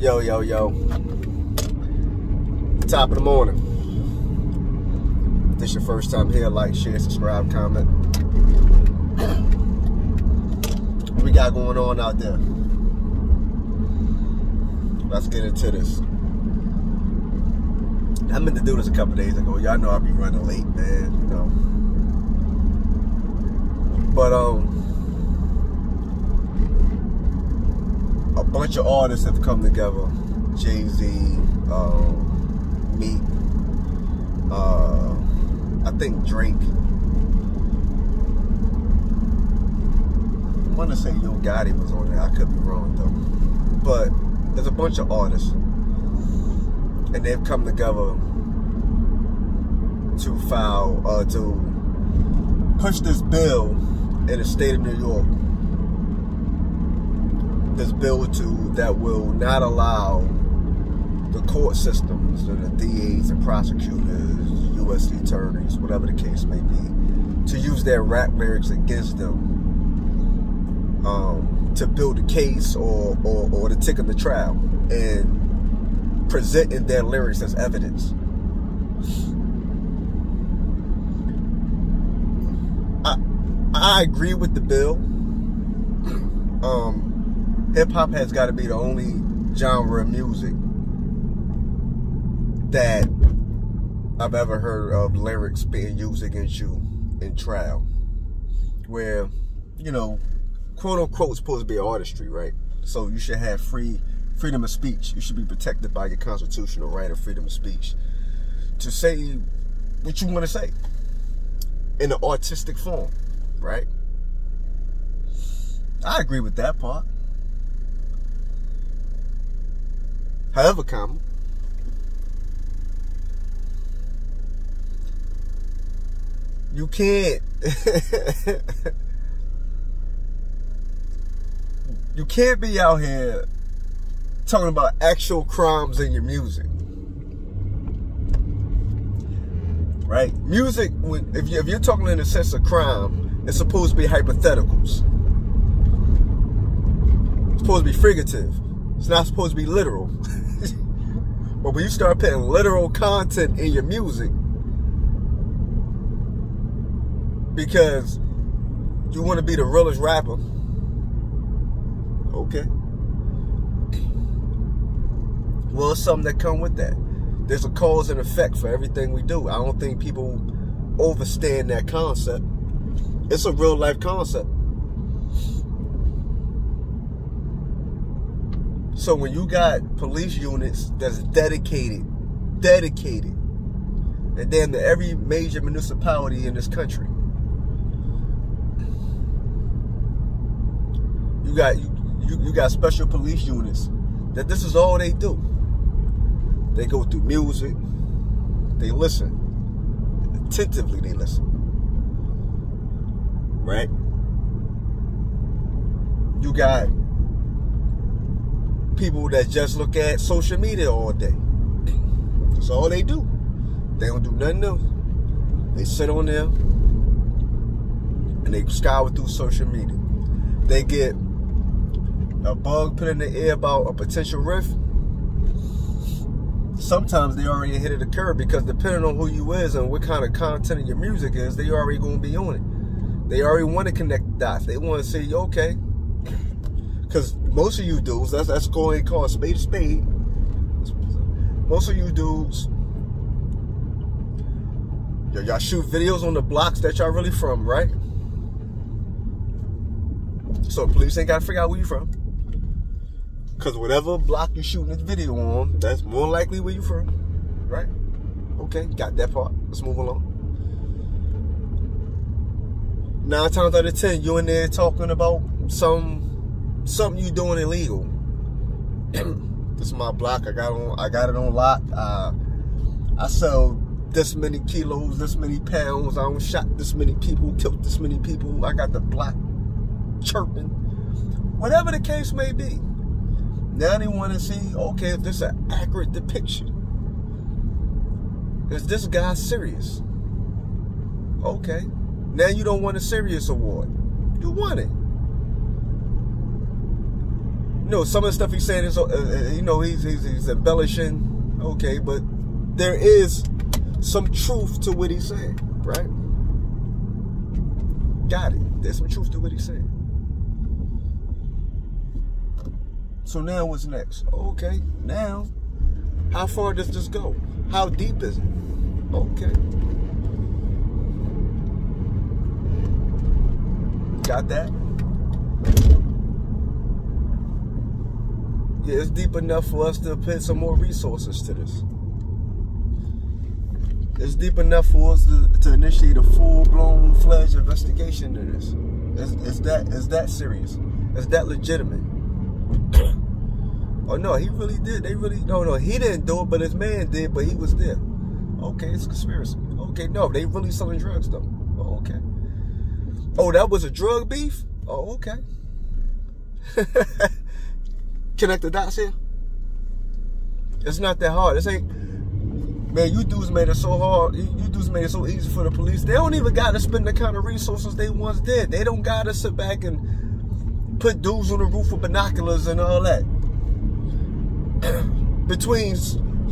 Yo. Top of the morning. If this your first time here, like, share, subscribe, comment. What we got going on out there? Let's get into this. I meant to do this a couple days ago. Y'all know I'll be running late, man. You know. But a bunch of artists have come together. JayZ, Meek, I think Drake. I want to say Yo Gotti was on there. I could be wrong though. But there's a bunch of artists, and they've come together to to push this bill in the state of New York. This bill that will not allow the court systems, the DAs and prosecutors, U.S. attorneys, whatever the case may be, to use their rap lyrics against them to build a case or to take them to trial and presenting their lyrics as evidence. I agree with the bill. Hip-hop has got to be the only genre of music that I've ever heard of lyrics being used against you in trial. Where, you know, quote-unquote, supposed to be artistry, right? So you should have freedom of speech. You should be protected by your constitutional right of freedom of speech to say what you want to say in an artistic form, right? I agree with that part. However, you can't you can't be out here talking about actual crimes in your music, right? Music, if you're talking in the sense of crime, it's supposed to be hypotheticals. It's supposed to be figurative. It's not supposed to be literal. But when you start putting literal content in your music because you want to be the realest rapper, okay. Well, it's something that come with that. There's a cause and effect for everything we do. I don't think people understand that concept. It's a real life concept. So when you got police units that's dedicated, and then to every major municipality in this country, you got special police units that this is all they do. They go through music, they listen, attentively they listen, right? You got people that just look at social media all day. That's all they do. They don't do nothing else. They sit on there and they scour through social media. They get a bug put in the air about a potential rift. Sometimes they already hit it a curve because depending on who you is and what kind of content of your music is, they already going to be on it. They already want to connect the dots. They want to say, okay. Because most of you dudes, that's going to call a spade a spade. Most of you dudes, y'all shoot videos on the blocks that y'all really from, right? So the police ain't got to figure out where you from. Because whatever block you shooting this video on, that's more likely where you from, right? Okay, got that part. Let's move along. 9 times out of 10, you in there talking about something you doing illegal. This is my block. I got it on lock. I sell this many kilos, this many pounds. I don't shot this many people, killed this many people. I got the block chirping. Whatever the case may be. Now they want to see, okay, if this is an accurate depiction. Is this guy serious? Okay. Now you don't want a serious award. You want it. know, some of the stuff he's saying is, you know, he's embellishing. Okay, but there is some truth to what he's saying, right? Got it. There's some truth to what he's saying. So now what's next? Okay, now, how far does this go? How deep is it? Okay. Got that? Yeah, it's deep enough for us to put some more resources to this. It's deep enough for us to initiate a full-blown, fledged investigation to this. Is that serious? Is that legitimate? Oh no, he really did. They really no, he didn't do it, but his man did, but he was there. Okay, it's a conspiracy. Okay, no, they really selling drugs though. Oh, okay. Oh, that was a drug beef? Oh, okay. Connect the dots here. It's not that hard. This ain't, man, you dudes made it so hard. You dudes made it so easy for the police. They don't even got to spend the kind of resources they once did. They don't got to sit back and put dudes on the roof with binoculars and all that. Between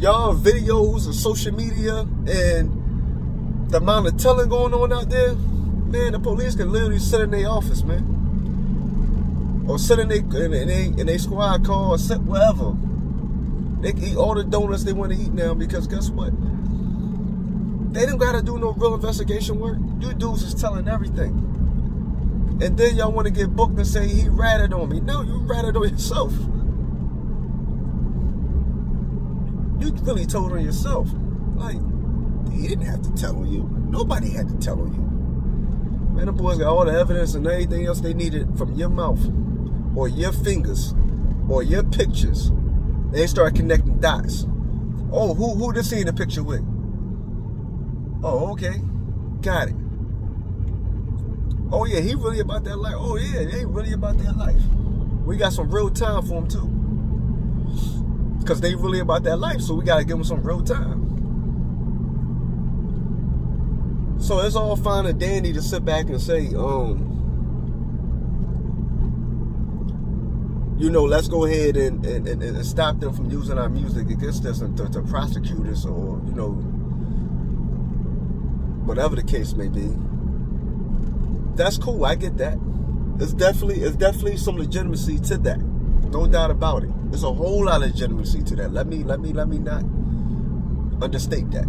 y'all videos and social media and the amount of telling going on out there, man, the police can literally sit in their office, man, or sit in their squad car, or sit wherever. They can eat all the donuts they want to eat now, because guess what? They don't got to do no real investigation work. You dudes is telling everything, and then y'all want to get booked and say he ratted on me. No, you ratted on yourself. You really told on yourself. Like, he didn't have to tell on you. Nobody had to tell on you. Man, the boys got all the evidence and everything else they needed from your mouth, or your fingers, or your pictures. They start connecting dots. Oh, who they seen the picture with? Oh, okay. Got it. Oh, yeah, he really about that life. Oh, yeah, they really about that life. We got some real time for them, too. Because they really about that life, so we got to give them some real time. So it's all fine and dandy to sit back and say, you know, let's go ahead and stop them from using our music against us and to prosecute us, or, you know, whatever the case may be. That's cool. I get that. It's definitely some legitimacy to that. No doubt about it. There's a whole lot of legitimacy to that. Let me not understate that.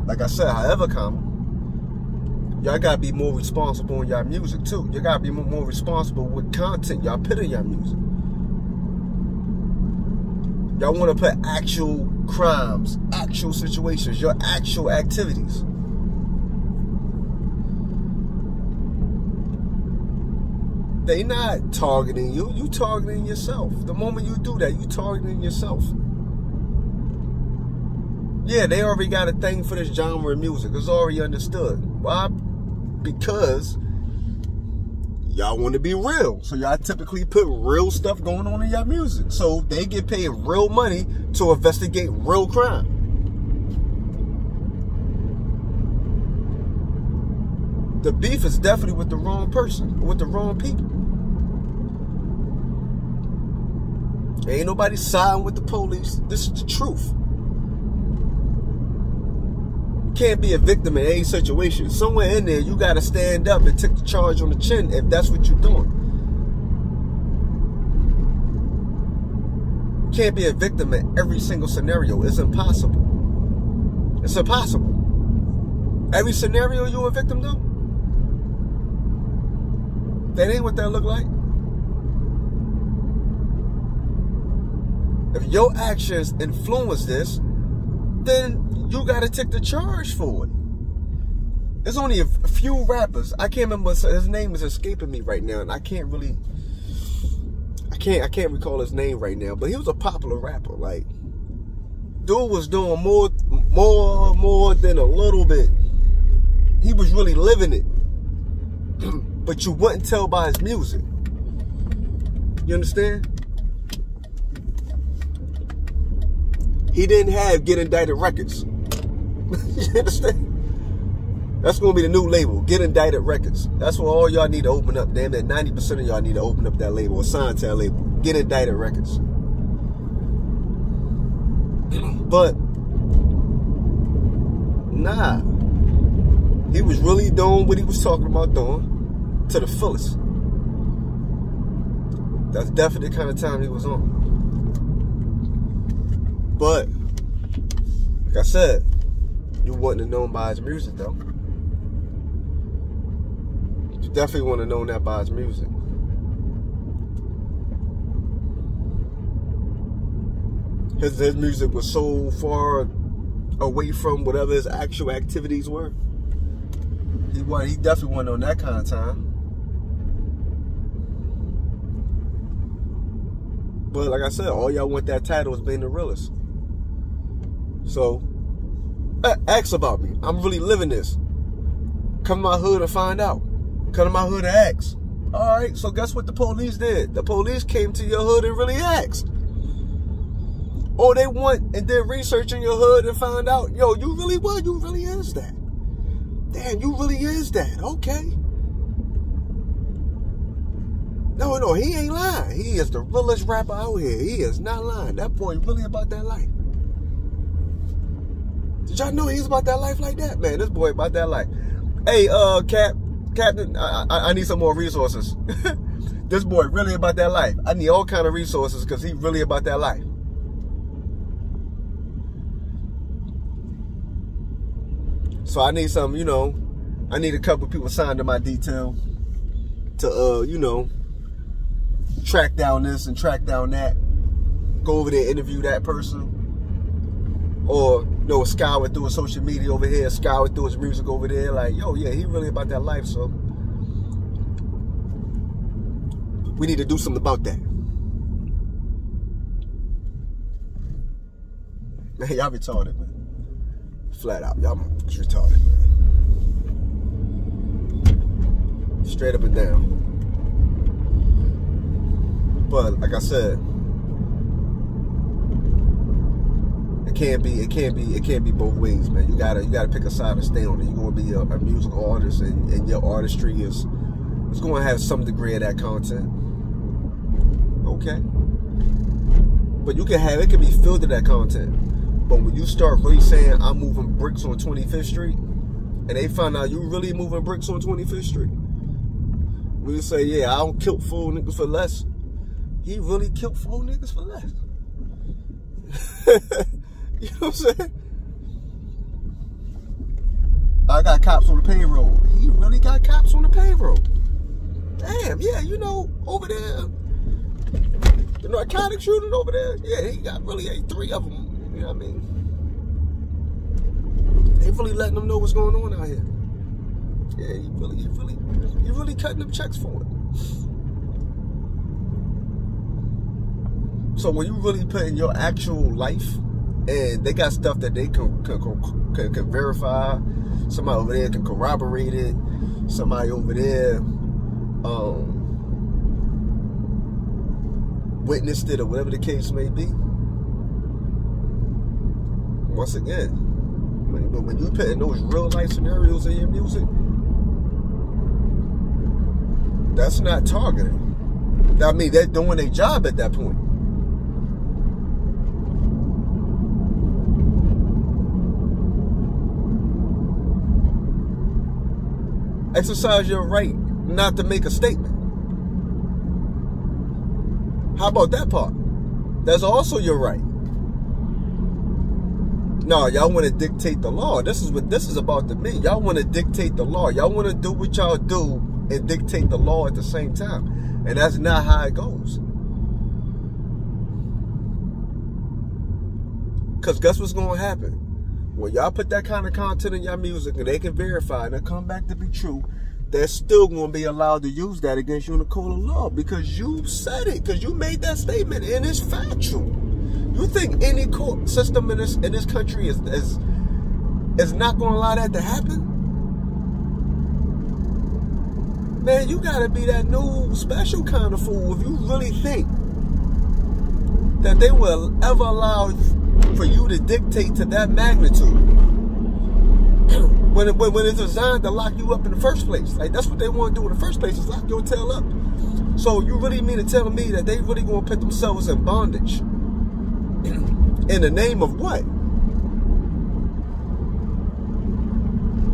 Like I said, however come, y'all gotta be more responsible in y'all music too. You gotta be more responsible with content y'all put in y'all music. Y'all wanna put actual crimes, actual situations, your actual activities. They not targeting you. You targeting yourself. The moment you do that, you targeting yourself. Yeah, they already got a thing for this genre of music. It's already understood. Why? Because y'all want to be real. So y'all typically put real stuff going on in y'all music. So they get paid real money to investigate real crime. The beef is definitely with the wrong person, with the wrong people. Ain't nobody siding with the police. This is the truth. You can't be a victim in any situation. Somewhere in there, you got to stand up and take the charge on the chin if that's what you're doing. You can't be a victim in every single scenario. It's impossible. It's impossible. Every scenario you a victim though? That ain't what that look like. If your actions influence this, then you gotta take the charge for it. There's only a few rappers. I can't remember, his name is escaping me right now, and I can't recall his name right now, but he was a popular rapper. Like, dude was doing more than a little bit. He was really living it. But you wouldn't tell by his music. You understand? He didn't have Get Indicted Records. You understand? That's going to be the new label, Get Indicted Records. That's what all y'all need to open up. Damn, that 90% of y'all need to open up that label or sign to that label. Get Indicted Records. But, nah. He was really doing what he was talking about doing to the fullest. That's definitely the kind of time he was on. But, like I said, you wouldn't have known by his music, though. You definitely wouldn't have known that by his music. His music was so far away from whatever his actual activities were. He definitely wasn't on that kind of time. But like I said, all y'all want that title as being the realest. So, ask about me. I'm really living this. Come to my hood and find out. Come to my hood and ask. Alright, so guess what the police did? The police came to your hood and really asked. Or they went and did research in your hood and found out, yo, you really what? You really is that. Damn, you really is that. Okay. No, he ain't lying. He is the realest rapper out here. He is not lying. That boy really about that life. Did y'all know he's about that life like that? Man, this boy about that life. Hey, Captain, I need some more resources. This boy really about that life. I need all kind of resources because he really about that life. So I need some, I need a couple people signed to my detail to, track down this and track down that. Go over there, interview that person. Or, scour through his social media over here, scour through his music over there. Like, yo, yeah, he really about that life, so we need to do something about that. Man, y'all retarded, man. Flat out, y'all retarded, man. Straight up and down. But like I said, it can't be both ways, man. You gotta pick a side and stay on it. You're gonna be a musical artist, and your artistry is gonna have some degree of that content. Okay, but it can be filled to that content. But when you start really saying I'm moving bricks on 25th Street, and they find out you really moving bricks on 25th Street, when you say, yeah, I don't kill 4 niggas for less, he really killed 4 niggas for less. You know what I'm saying? I got cops on the payroll. He really got cops on the payroll. Damn, yeah, over there, the narcotic shooting over there, yeah, he got really 3 of them. You know what I mean? They really letting them know what's going on out here. Yeah, you really cutting them checks for it. So when you really put in your actual life, and they got stuff that they can verify, somebody over there can corroborate it, somebody over there witnessed it, or whatever the case may be. Once again, when you put in those real life scenarios in your music, that's not targeting. I mean, they're doing their job at that point. Exercise your right not to make a statement. How about that part? That's also your right. No, y'all want to dictate the law. This is what this is about to me. Y'all want to dictate the law. Y'all want to do what y'all do and dictate the law at the same time. And that's not how it goes. Because guess what's going to happen? When y'all put that kind of content in your music and they can verify and it come back to be true, they're still going to be allowed to use that against you in the court of law because you said it, because you made that statement and it's factual. You think any court system in this country is not going to allow that to happen? Man, you got to be that new special kind of fool if you really think that they will ever allow for you to dictate to that magnitude when it's designed to lock you up in the first place. Like, that's what they want to do in the first place, is lock your tail up. So you really mean to tell me that they really going to put themselves in bondage in the name of what?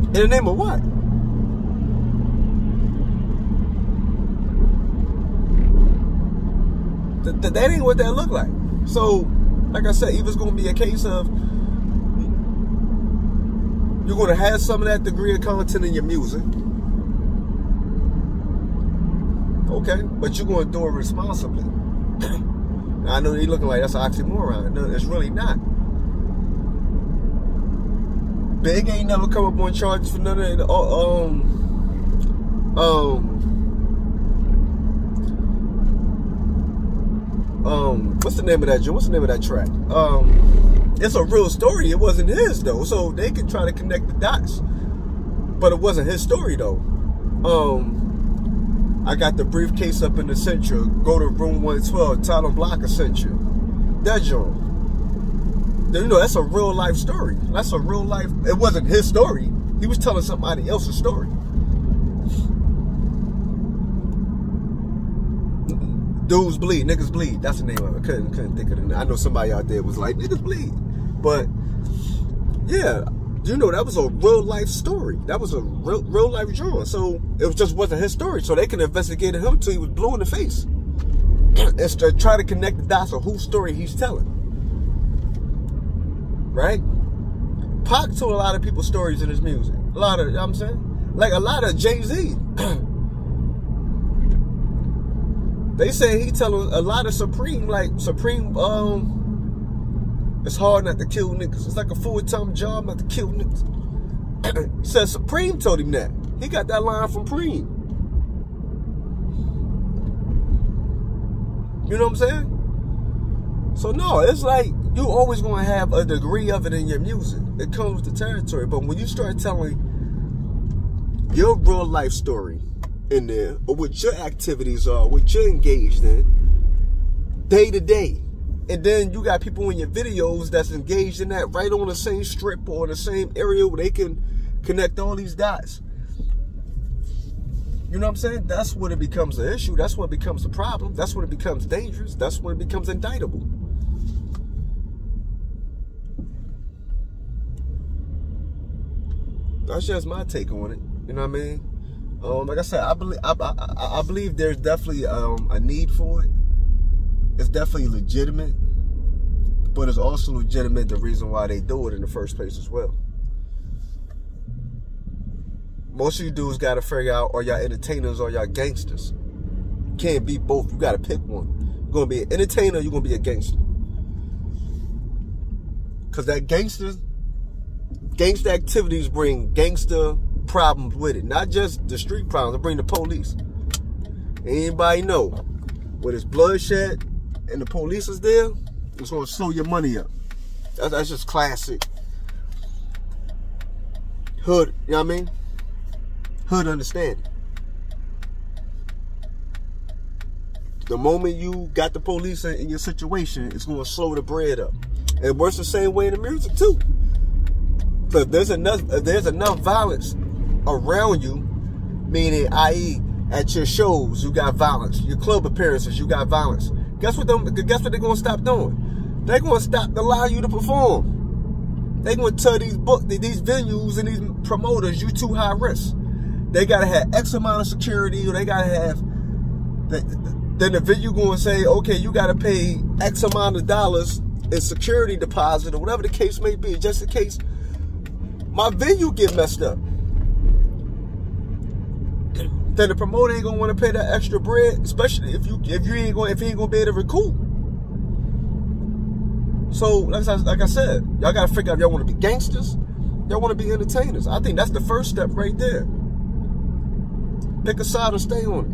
In the name of what? That ain't what that look like. So, like I said, either it's going to be a case of you're going to have some of that degree of content in your music. Okay, but you're going to do it responsibly. I know you're looking like that's an oxymoron. No, it's really not. Big ain't never come up on charges for none of the, what's the name of that joint? What's the name of that track? It's a real story. It wasn't his though, so they could try to connect the dots. But it wasn't his story though. I got the briefcase up in the Central. Go to room 112. Tyler Blocker sent you. That joint. You know, that's a real life story. That's a real life. It wasn't his story. He was telling somebody else's story. Dudes bleed, niggas bleed. That's the name of it. Couldn't think of it. I know somebody out there was like, niggas bleed. But yeah, you know, that was a real life story. That was a real life drawing. So it just wasn't his story. So they can investigate him until he was blue in the face. And try to connect the dots of whose story he's telling. Right? Pac told a lot of people's stories in his music. A lot of, you know what I'm saying? Like a lot of JayZ. They say he telling a lot of Supreme, it's hard not to kill niggas. It's like a full-time job not to kill niggas. He said Supreme told him that. He got that line from Preem. You know what I'm saying? So no, it's like you always gonna have a degree of it in your music. It comes with the territory. But when you start telling your real life story in there, or what your activities are, what you're engaged in, day to day, and then you got people in your videos that's engaged in that right on the same strip or the same area where they can connect all these dots. You know what I'm saying? That's when it becomes an issue. That's when it becomes a problem. That's when it becomes dangerous. That's when it becomes indictable. That's just my take on it. You know what I mean? Like I said, I believe there's definitely a need for it. It's definitely legitimate, but it's also legitimate the reason why they do it in the first place as well. Most of you dudes got to figure out, are y'all entertainers or y'all gangsters? You can't be both. You got to pick one. You're going to be an entertainer, you're going to be a gangster. Because that gangster activities bring gangster problems with it. Not just the street problems, they bring the police. Anybody know when it's bloodshed and the police is there, it's going to slow your money up. That's just classic hood, you know what I mean? Hood understanding. The moment you got the police in your situation, it's going to slow the bread up. And it works the same way in the music too. But there's enough violence around you, meaning, i.e., at your shows, you got violence. Your club appearances, you got violence. Guess what they're going to stop doing? They're going to stop allowing you to perform. They're going to tell these venues and these promoters, you too high risk. They got to have X amount of security, or they got to have, then the venue going to say, okay, you got to pay X amount of dollars in security deposit, or whatever the case may be, just in case my venue get messed up. Then the promoter ain't gonna want to pay that extra bread, especially if he ain't gonna be able to recoup. So like I said, y'all gotta figure out if y'all want to be gangsters, y'all want to be entertainers. I think that's the first step right there. Pick a side and stay on it.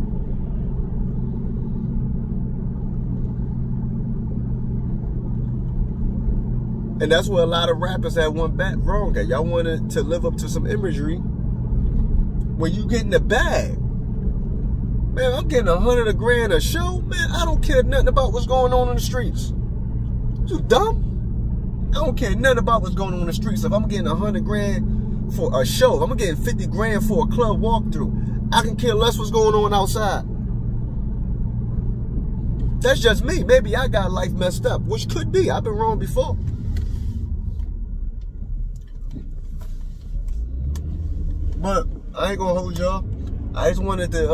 And that's where a lot of rappers had one back wrong at. Y'all wanted to live up to some imagery when you get in the bag. Man, I'm getting $100 grand a show. Man, I don't care nothing about what's going on in the streets. You dumb? I don't care nothing about what's going on in the streets. If I'm getting $100 grand for a show. If I'm getting 50 grand for a club walkthrough, I can care less what's going on outside. That's just me. Maybe I got life messed up, which could be. I've been wrong before. But I ain't gonna hold y'all. I just wanted to, you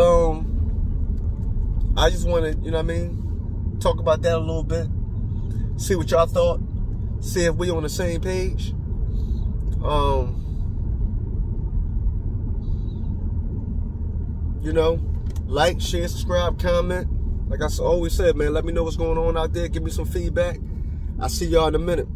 know what I mean, talk about that a little bit. See what y'all thought. See if we on the same page. You know, like, share, subscribe, comment. Like I always said, man, let me know what's going on out there. Give me some feedback. I'll see y'all in a minute.